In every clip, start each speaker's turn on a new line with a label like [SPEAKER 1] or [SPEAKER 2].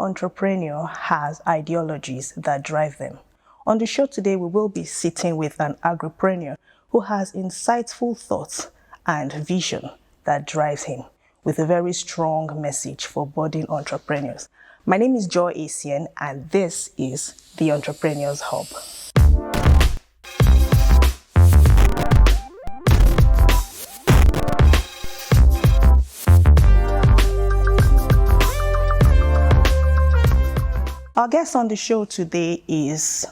[SPEAKER 1] entrepreneur has ideologies that drive them. On the show today, we will be sitting with an agripreneur who has insightful thoughts and vision that drives him, with a very strong message for budding entrepreneurs. My name is Joy Acien, and this is the Entrepreneur's Hub. Our guest on the show today is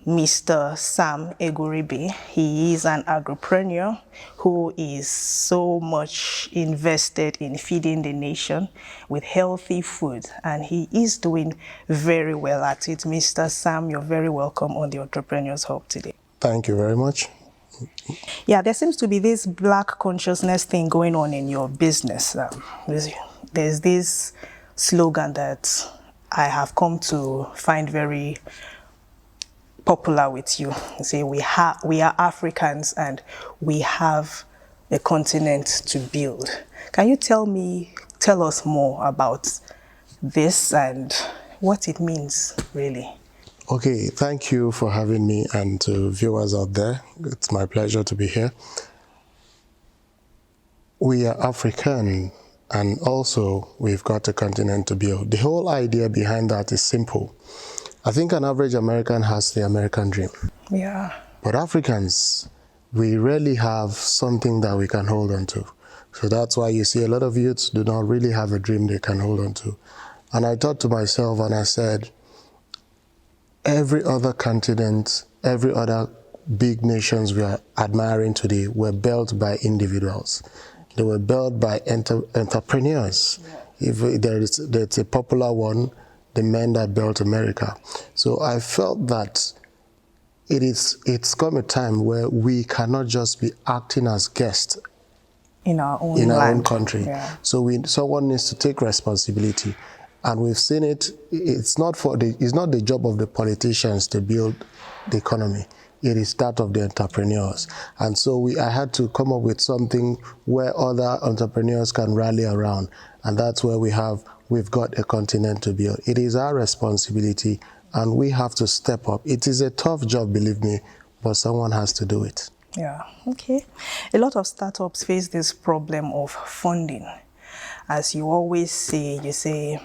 [SPEAKER 1] Mr. Sam Egwurube. He is an agripreneur who is so much invested in feeding the nation with healthy food, and he is doing very well at it. Mr. Sam, you're very welcome on the Entrepreneur's Hub today.
[SPEAKER 2] Thank you very much.
[SPEAKER 1] Yeah, there seems to be this black consciousness thing going on in your business. There's this slogan that I have come to find very popular with you. You say we are Africans and we have a continent to build. Can you tell us more about this and what it means, really?
[SPEAKER 2] Okay, thank you for having me, and to viewers out there, it's my pleasure to be here. We are African, and also we've got a continent to build. The whole idea behind that is simple. I think an average American has the American dream.
[SPEAKER 1] Yeah.
[SPEAKER 2] But Africans, we rarely have something that we can hold on to. So that's why you see a lot of youths do not really have a dream they can hold on to. And I thought to myself, and I said, every other continent, every other big nations we are admiring today were built by individuals. They were built by entrepreneurs. Yeah. If there's a popular one, the men that built America. So I felt that it's come a time where we cannot just be acting as guests
[SPEAKER 1] in our own
[SPEAKER 2] country.
[SPEAKER 1] Yeah.
[SPEAKER 2] So someone needs to take responsibility, and we've seen it. It's not the job of the politicians to build the economy. It is that of the entrepreneurs. And so I had to come up with something where other entrepreneurs can rally around. And that's where we've got a continent to build. It is our responsibility, and we have to step up. It is a tough job, believe me, but someone has to do it.
[SPEAKER 1] Yeah, okay. A lot of startups face this problem of funding. As you always say,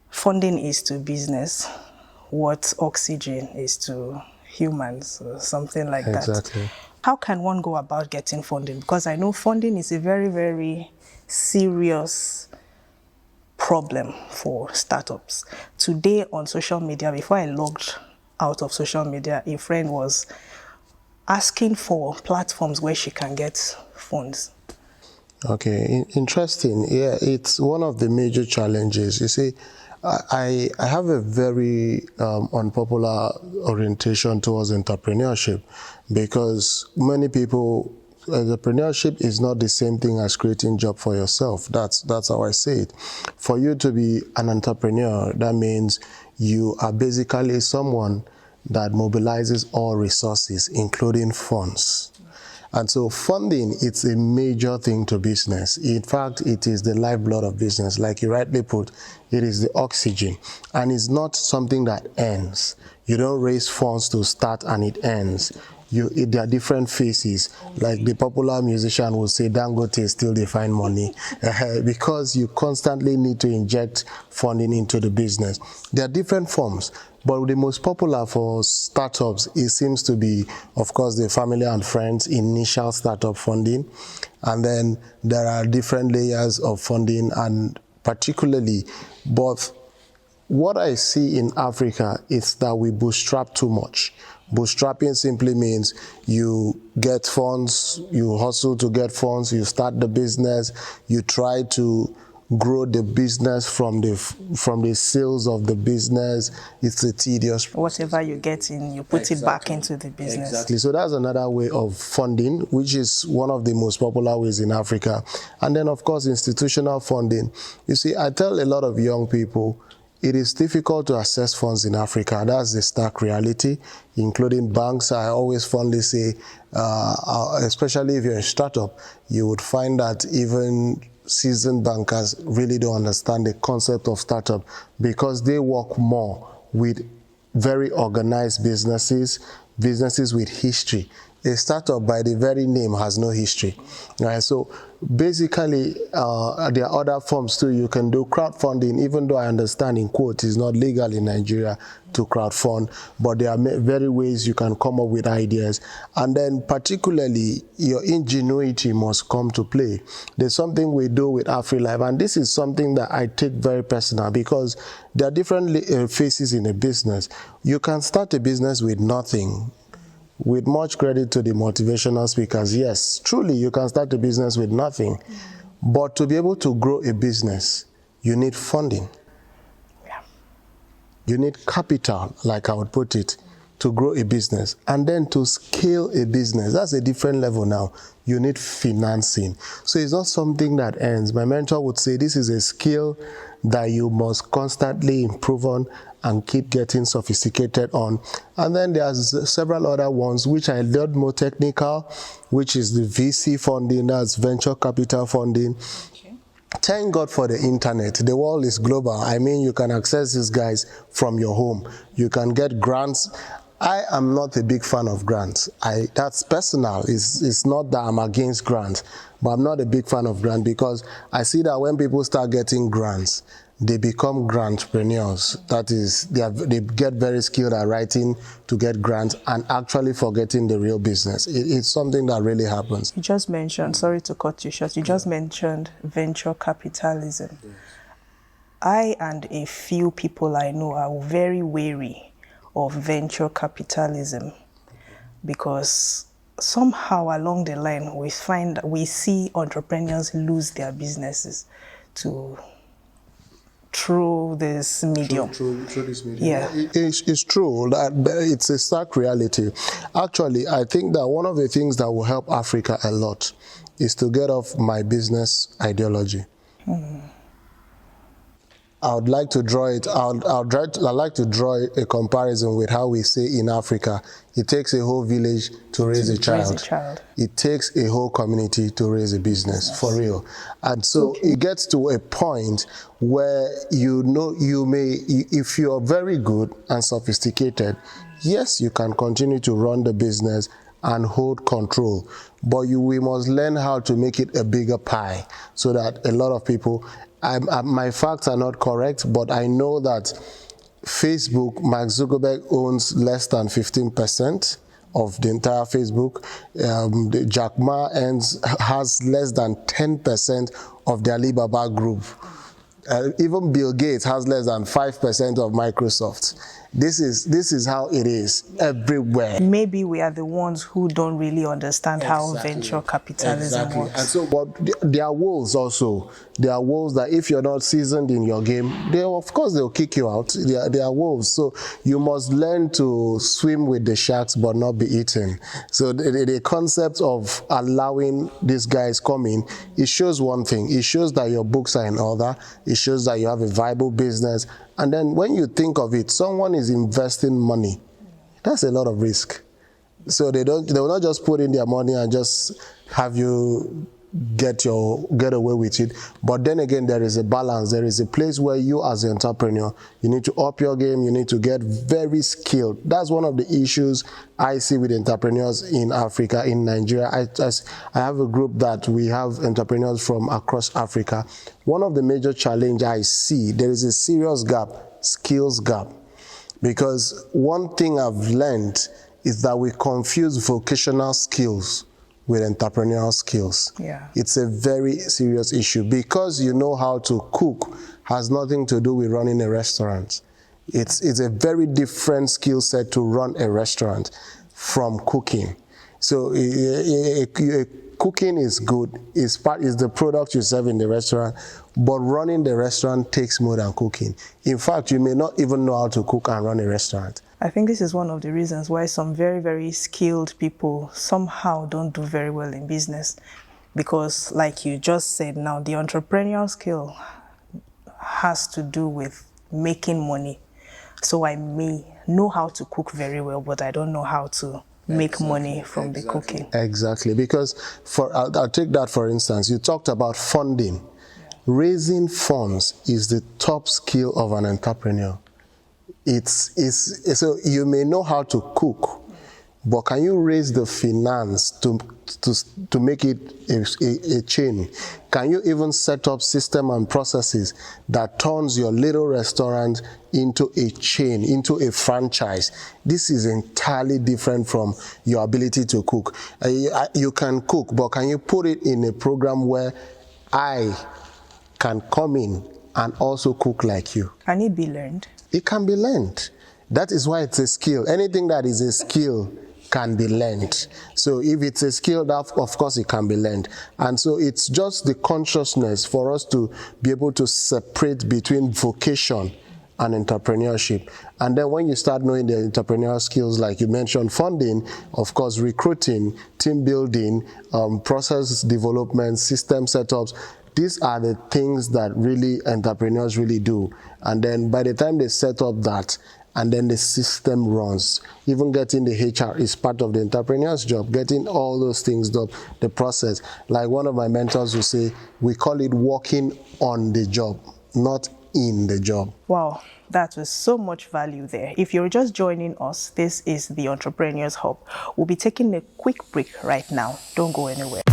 [SPEAKER 1] funding is to business what oxygen is to humans, or something like that.
[SPEAKER 2] Exactly.
[SPEAKER 1] How can one go about getting funding? Because I know funding is a very, very serious problem for startups. Today on social media, before I logged out of social media, a friend was asking for platforms where she can get funds.
[SPEAKER 2] Okay, interesting. Yeah, it's one of the major challenges. You see, I have a very unpopular orientation towards entrepreneurship, because many people, entrepreneurship is not the same thing as creating job for yourself. That's how I say it. For you to be an entrepreneur, that means you are basically someone that mobilizes all resources, including funds. And so funding, it's a major thing to business. In fact, it is the lifeblood of business. Like you rightly put, it is the oxygen. And it's not something that ends. You don't raise funds to start and it ends. There are different phases. Like the popular musician will say, Dangote still they find money. Because you constantly need to inject funding into the business. There are different forms. But the most popular for startups, it seems to be, of course, the family and friends initial startup funding. And then there are different layers of funding, and particularly, but what I see in Africa is that we bootstrap too much. Bootstrapping simply means you get funds, you hustle to get funds, you start the business, you try to grow the business from the sales of the business. It's a tedious.
[SPEAKER 1] Whatever you get in, you put it back into the business.
[SPEAKER 2] Exactly. So that's another way of funding, which is one of the most popular ways in Africa. And then, of course, institutional funding. You see, I tell a lot of young people, it is difficult to access funds in Africa. That's the stark reality, including banks. I always fondly say, especially if you're a startup, you would find that even seasoned bankers really don't understand the concept of startup because they work more with very organized businesses with history. A startup, by the very name, has no history. Right? So basically, there are other forms too. You can do crowdfunding, even though I understand in quote it's not legal in Nigeria to crowdfund, but there are very ways you can come up with ideas. And then particularly, your ingenuity must come to play. There's something we do with Afrilife, and this is something that I take very personal because there are different phases in a business. You can start a business with nothing. With much credit to the motivational speakers, yes, truly you can start a business with nothing. But to be able to grow a business, you need funding.
[SPEAKER 1] Yeah.
[SPEAKER 2] You need capital, like I would put it, to grow a business. And then to scale a business, that's a different level now. You need financing. So it's not something that ends. My mentor would say this is a skill that you must constantly improve on and keep getting sophisticated on. And then there's several other ones which are a lot more technical, which is the VC funding, that's venture capital funding.
[SPEAKER 1] Okay.
[SPEAKER 2] Thank God for the internet. The world is global. I mean, you can access these guys from your home. You can get grants. I am not a big fan of grants. That's personal. It's not that I'm against grants, but I'm not a big fan of grants because I see that when people start getting grants, they become grantpreneurs. That is, they get very skilled at writing to get grants and actually forgetting the real business. It's something that really happens.
[SPEAKER 1] You just mentioned, sorry to cut you short, you just mentioned venture capitalism. Yes. I and a few people I know are very wary of venture capitalism because somehow along the line we see entrepreneurs lose their businesses through this medium.
[SPEAKER 2] Through this medium.
[SPEAKER 1] Yeah.
[SPEAKER 2] It's true. It's a stark reality. Actually, I think that one of the things that will help Africa a lot is to get off my business ideology. I would like to draw it. I'd like to draw a comparison with how we say in Africa, it takes a whole village to raise a child. It takes a whole community to raise a business, for real. And so it gets to a point where you may, if you're very good and sophisticated, yes, you can continue to run the business and hold control. But we must learn how to make it a bigger pie so that a lot of people, my facts are not correct, but I know that Facebook, Mark Zuckerberg owns less than 15% of the entire Facebook. Jack Ma has less than 10% of the Alibaba group. Even Bill Gates has less than 5% of Microsoft. This is how it is everywhere.
[SPEAKER 1] Maybe we are the ones who don't really understand how venture capitalism works.
[SPEAKER 2] And so, but there are wolves also. There are wolves that if you're not seasoned in your game, of course they'll kick you out. They are wolves. So you must learn to swim with the sharks but not be eaten. So the concept of allowing these guys come in, it shows one thing. It shows that your books are in order. It shows that you have a viable business. And then when you think of it, someone is investing money. That's a lot of risk. So they will not just put in their money and just have you get away with it. But then again, there is a balance. There is a place where you as an entrepreneur, you need to up your game. You need to get very skilled. That's one of the issues I see with entrepreneurs in Africa, in Nigeria. I have a group that we have entrepreneurs from across Africa. One of the major challenges I see, there is a serious gap, skills gap. Because one thing I've learned is that we confuse vocational skills with entrepreneurial skills.
[SPEAKER 1] Yeah.
[SPEAKER 2] It's a very serious issue. Because you know how to cook has nothing to do with running a restaurant. It's a very different skill set to run a restaurant from cooking. So cooking is good. It's the product you serve in the restaurant, but running the restaurant takes more than cooking. In fact, you may not even know how to cook and run a restaurant.
[SPEAKER 1] I think this is one of the reasons why some very, very skilled people somehow don't do very well in business. Because like you just said now, the entrepreneurial skill has to do with making money. So I may know how to cook very well, but I don't know how to make money from the cooking.
[SPEAKER 2] Exactly, because I'll take that for instance. You talked about funding. Raising funds is the top skill of an entrepreneur. So you may know how to cook, but can you raise the finance to make it a chain? Can you even set up system and processes that turns your little restaurant into a chain, into a franchise? This is entirely different from your ability to cook. You can cook, but can you put it in a program where I can come in and also cook like you?
[SPEAKER 1] Can it be learned?
[SPEAKER 2] It can be learned. That is why it's a skill. Anything that is a skill can be learned. So if it's a skill, that of course it can be learned. And so it's just the consciousness for us to be able to separate between vocation and entrepreneurship. And then when you start knowing the entrepreneurial skills, like you mentioned, funding, of course, recruiting, team building, process development, system setups, these are the things that really entrepreneurs really do. And then by the time they set up that, and then the system runs, even getting the HR is part of the entrepreneur's job, getting all those things done, the process. Like one of my mentors will say, we call it working on the job, not in the job.
[SPEAKER 1] Wow, that was so much value there. If you're just joining us, this is the Entrepreneurs Hub. We'll be taking a quick break right now. Don't go anywhere.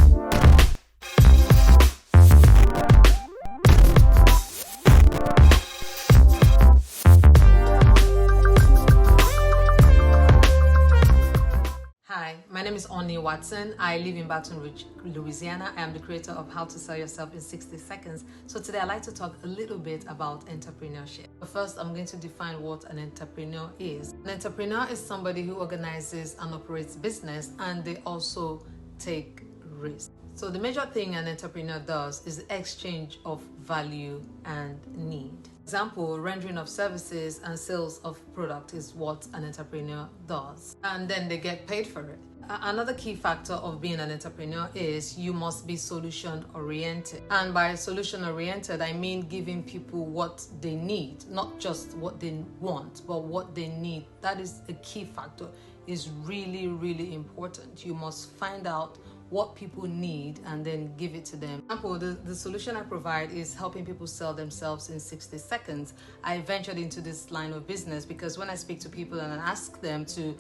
[SPEAKER 3] My name is Oni Watson. I live in Baton Rouge, Louisiana. I am the creator of How to Sell Yourself in 60 Seconds. So today I'd like to talk a little bit about entrepreneurship. But first, I'm going to define what an entrepreneur is. An entrepreneur is somebody who organizes and operates business, and they also take risks. So the major thing an entrepreneur does is the exchange of value and need. Example, rendering of services and sales of product is what an entrepreneur does, and then they get paid for it. Another key factor of being an entrepreneur is you must be solution oriented, and by solution oriented I mean giving people what they need, not just what they want, but what they need. That is a key factor. Is really, really important. You must find out what people need and then give it to them. For example, the solution I provide is helping people sell themselves in 60 seconds. I ventured into this line of business because when I speak to people and I ask them to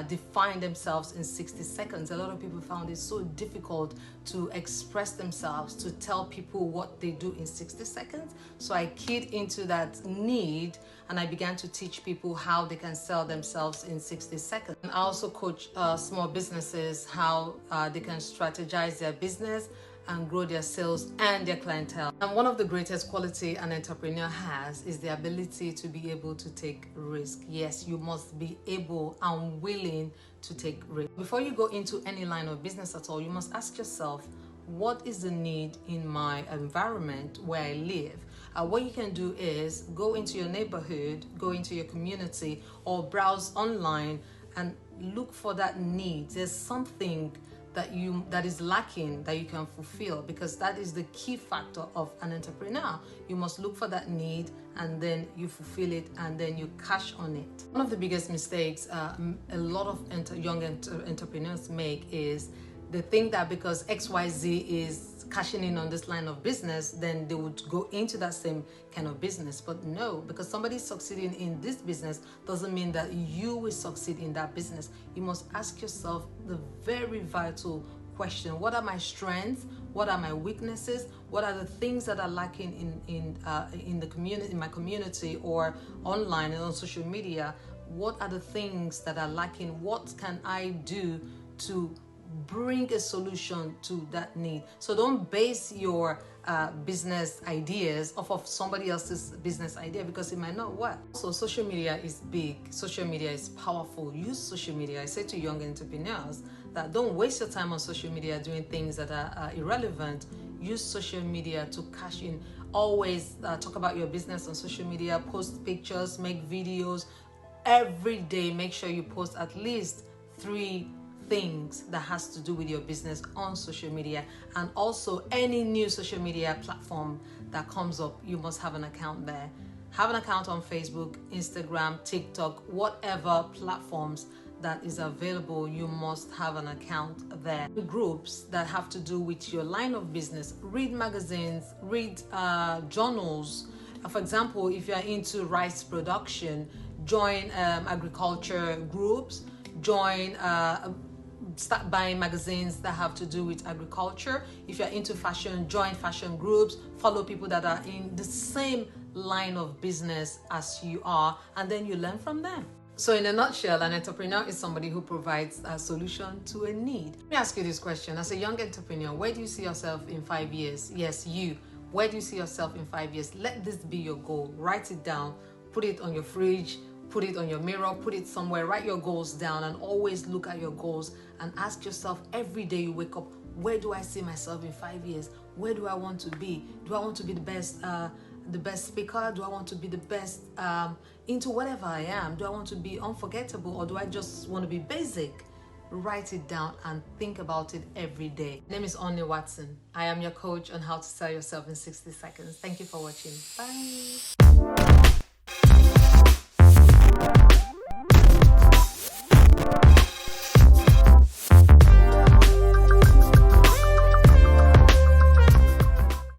[SPEAKER 3] define themselves in 60 seconds, a lot of people found it so difficult to express themselves, to tell people what they do in 60 seconds. So I keyed into that need and I began to teach people how they can sell themselves in 60 seconds. And I also coach small businesses how they can strategize their business and grow their sales and their clientele. And one of the greatest quality an entrepreneur has is the ability to be able to take risk. Yes, you must be able and willing to take risk. Before you go into any line of business at all, you must ask yourself, what is the need in my environment where I live? What you can do is go into your neighborhood, go into your community, or browse online and look for that need. There's something that is lacking that you can fulfill, because that is the key factor of an entrepreneur. You must look for that need and then you fulfill it and then you cash on it. One of the biggest mistakes a lot of young entrepreneurs make is they think that because XYZ is cashing in on this line of business, then they would go into that same kind of business. But no, because somebody is succeeding in this business doesn't mean that you will succeed in that business. You must ask yourself the very vital question: what are my strengths? What are my weaknesses? What are the things that are lacking in the community, in my community, or online and on social media? What are the things that are lacking? What can I do to bring a solution to that need? So don't base your business ideas off of somebody else's business idea, because it might not work. So social media is big. Social media is powerful. Use social media. I say to young entrepreneurs that don't waste your time on social media doing things that are irrelevant. Use social media to cash in. Always talk about your business on social media. Post pictures, make videos. Every day, make sure you post at least 3 things that has to do with your business on social media. And also any new social media platform that comes up, you must have an account there. Have an account on Facebook, Instagram, TikTok, whatever platforms that is available, you must have an account there. The groups that have to do with your line of business, read magazines, read journals. For example, if you're into rice production, join agriculture groups, start buying magazines that have to do with agriculture. If you're into fashion, join fashion groups, follow people that are in the same line of business as you are, and then you learn from them. So in a nutshell, an entrepreneur is somebody who provides a solution to a need. Let me ask you this question. As a young entrepreneur, where do you see yourself in 5 years? Yes, you. Where do you see yourself in 5 years? Let this be your goal. Write it down. Put it on your fridge. Put it on your mirror. Put it somewhere. Write your goals down and always look at your goals and ask yourself every day you wake up, where do I see myself in 5 years? Where do I want to be? Do I want to be the best speaker? Do I want to be the best into whatever I am? Do I want to be unforgettable, or do I just want to be basic? Write it down and think about it every day. My name is Oni Watson. I am your coach on how to sell yourself in 60 seconds. Thank you for watching. Bye.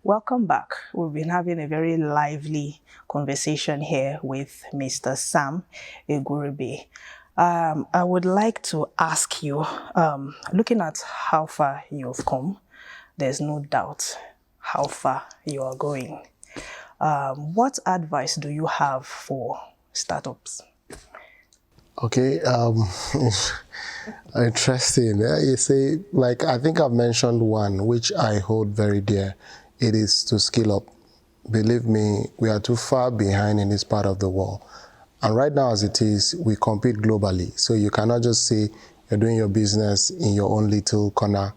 [SPEAKER 1] Welcome back. We've been having a very lively conversation here with Mr. Sam Egwurube. I would like to ask you, looking at how far you've come, there's no doubt how far you are going. What advice do you have for startups?
[SPEAKER 2] Okay, interesting. You see, like, I think I've mentioned one, which I hold very dear. It is to skill up. Believe me, we are too far behind in this part of the world. And right now, as it is, we compete globally. So you cannot just say you're doing your business in your own little corner.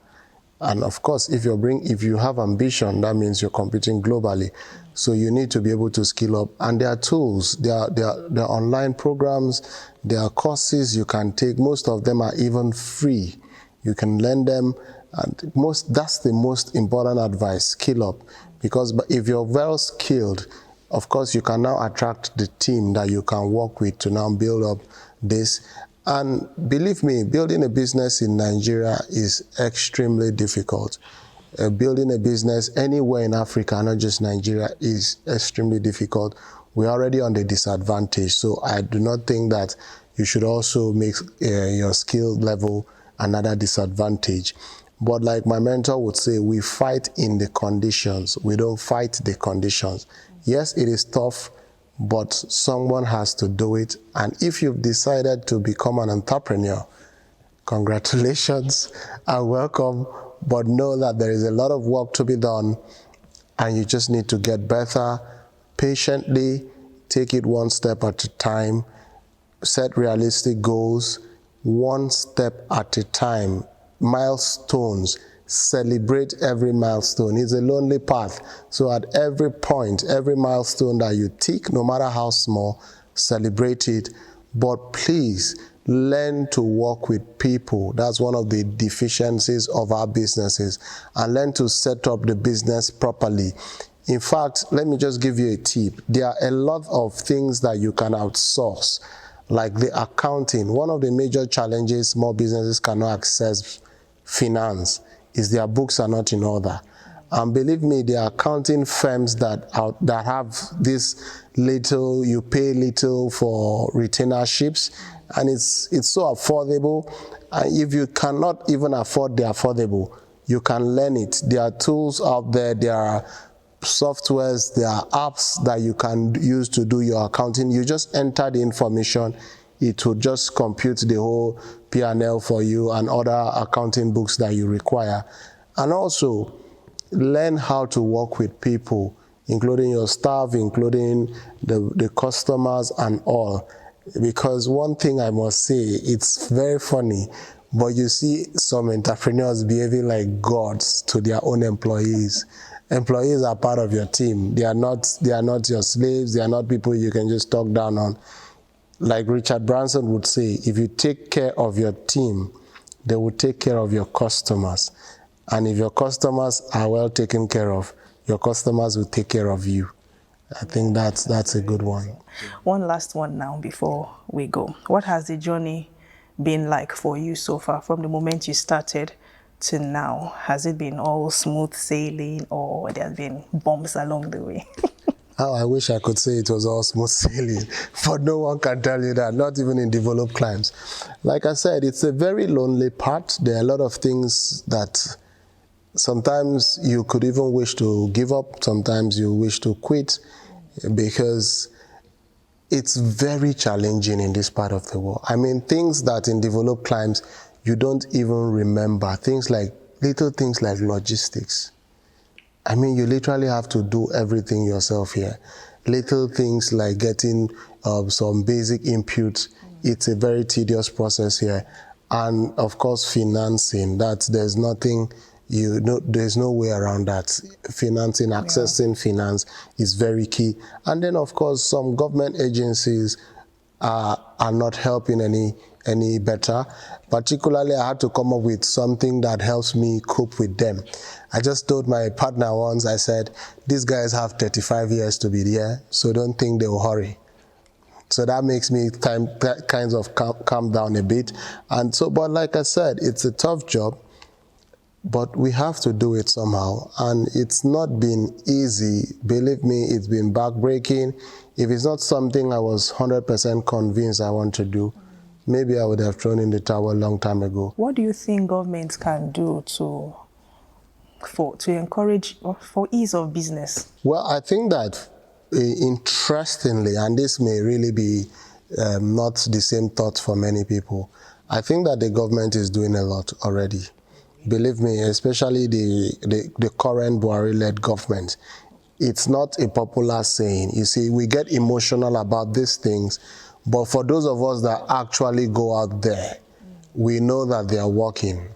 [SPEAKER 2] And of course, if you have ambition, that means you're competing globally. So you need to be able to skill up. And there are tools, there are online programs, there are courses you can take. Most of them are even free. You can learn them. And that's the most important advice, skill up. Because if you're well skilled, of course, you can now attract the team that you can work with to now build up this. And believe me, building a business in Nigeria is extremely difficult. Building a business anywhere in Africa, not just Nigeria, is extremely difficult. We're already on the disadvantage. So I do not think that you should also make your skill level another disadvantage. But like my mentor would say, we fight in the conditions. We don't fight the conditions. Yes, it is tough, but someone has to do it. And if you've decided to become an entrepreneur, congratulations and welcome. But know that there is a lot of work to be done, and you just need to get better patiently, take it one step at a time, set realistic goals, one step at a time. Milestones, celebrate every milestone. It's a lonely path. So at every point, every milestone that you tick, no matter how small, celebrate it. But please learn to work with people. That's one of the deficiencies of our businesses. And learn to set up the business properly. In fact, let me just give you a tip. There are a lot of things that you can outsource, like the accounting. One of the major challenges small businesses cannot access finance is their books are not in order. And believe me, there are accounting firms that have this little, you pay little for retainerships, and it's so affordable. And if you cannot even afford the affordable, you can learn it. There are tools out there, there are softwares, there are apps that you can use to do your accounting. You just enter the information, it will just compute the whole P&L for you and other accounting books that you require. And also, learn how to work with people, including your staff, including the customers and all. Because one thing I must say, it's very funny, but you see some entrepreneurs behaving like gods to their own employees. Employees are part of your team. They are not your slaves. They are not people you can just talk down on. Like Richard Branson would say, if you take care of your team, they will take care of your customers. And if your customers are well taken care of, your customers will take care of you. I think that's a good one.
[SPEAKER 1] One last one now before we go. What has the journey been like for you so far from the moment you started to now? Has it been all smooth sailing, or there have been bumps along the way?
[SPEAKER 2] Oh, I wish I could say it was all smooth sailing, but no one can tell you that, not even in developed climes. Like I said, it's a very lonely part. There are a lot of things that sometimes you could even wish to give up, sometimes you wish to quit, because it's very challenging in this part of the world. I mean, things that in developed climes you don't even remember, little things like logistics. I mean, you literally have to do everything yourself here. Little things like getting some basic inputs, it's a very tedious process here. And of course, financing, there's no way around that. Financing, accessing finance is very key. And then, of course, some government agencies are not helping any better. Particularly, I had to come up with something that helps me cope with them. I just told my partner once, I said, these guys have 35 years to be there, so don't think they will hurry. So that makes me kind of calm down a bit. And so, but like I said, it's a tough job, but we have to do it somehow. And it's not been easy. Believe me, it's been backbreaking. If it's not something I was 100% convinced I want to do, maybe I would have thrown in the towel a long time ago.
[SPEAKER 1] What do you think governments can do to encourage or for ease of business?
[SPEAKER 2] Well, I think that interestingly, and this may really be not the same thought for many people, I think that the government is doing a lot already. Believe me, especially the current Buhari-led government. It's not a popular saying. You see, we get emotional about these things, but for those of us that actually go out there, we know that they are working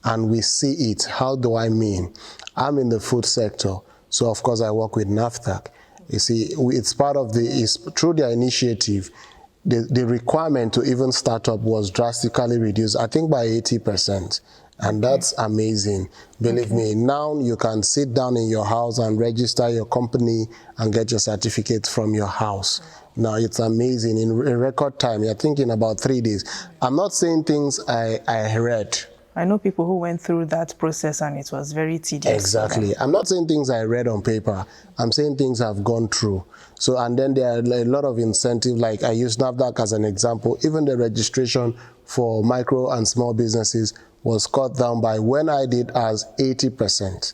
[SPEAKER 2] and we see it. How do I mean? I'm in the food sector, so of course I work with NAFTAC. You see, it's part of through their initiative, the requirement to even start up was drastically reduced, I think by 80%. And that's amazing. Believe me, now you can sit down in your house and register your company and get your certificate from your house. Now it's amazing. In record time, you're thinking about 3 days. I'm not saying things I read.
[SPEAKER 1] I know people who went through that process and it was very tedious.
[SPEAKER 2] Exactly. I'm not saying things I read on paper. I'm saying things I've gone through. So, and then there are a lot of incentives, like I use NAFDAC as an example. Even the registration for micro and small businesses was cut down by, when I did, as 80%.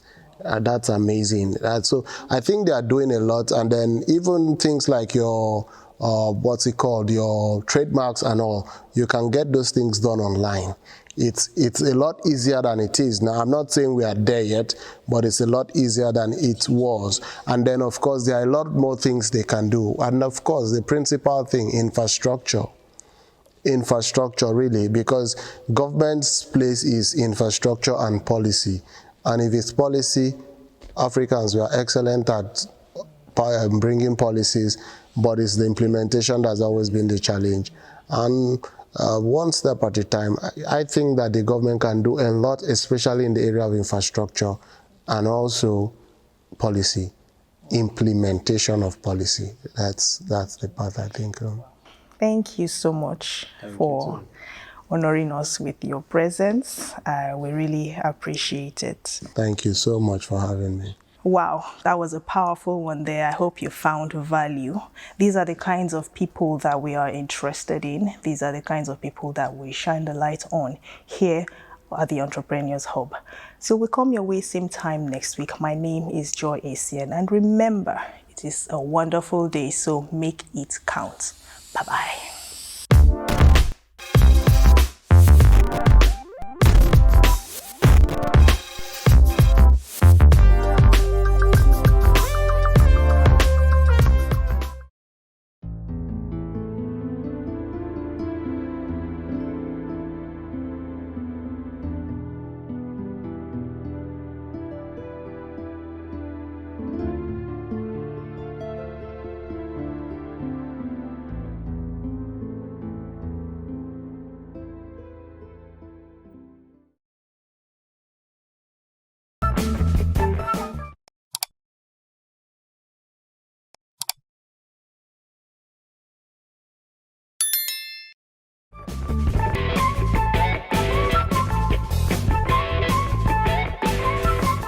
[SPEAKER 2] That's amazing. So I think they are doing a lot. And then even things like your, your trademarks and all, you can get those things done online. It's a lot easier than it is. Now, I'm not saying we are there yet, but it's a lot easier than it was. And then, of course, there are a lot more things they can do. And, of course, the principal thing, infrastructure. Infrastructure, really, because government's place is infrastructure and policy. And if it's policy, Africans, we are excellent at bringing policies, but it's the implementation that's always been the challenge. And one step at a time, I think that the government can do a lot, especially in the area of infrastructure and also policy, implementation of policy. That's the part I think.
[SPEAKER 1] Thank you so much for honoring us with your presence. We really appreciate it.
[SPEAKER 2] Thank you so much for having me.
[SPEAKER 1] Wow, that was a powerful one there. I hope you found value. These are the kinds of people that we are interested in. These are the kinds of people that we shine the light on here at the Entrepreneurs Hub. So we'll come your way same time next week. My name is Joy Asian. And remember, it is a wonderful day, so make it count. Bye-bye.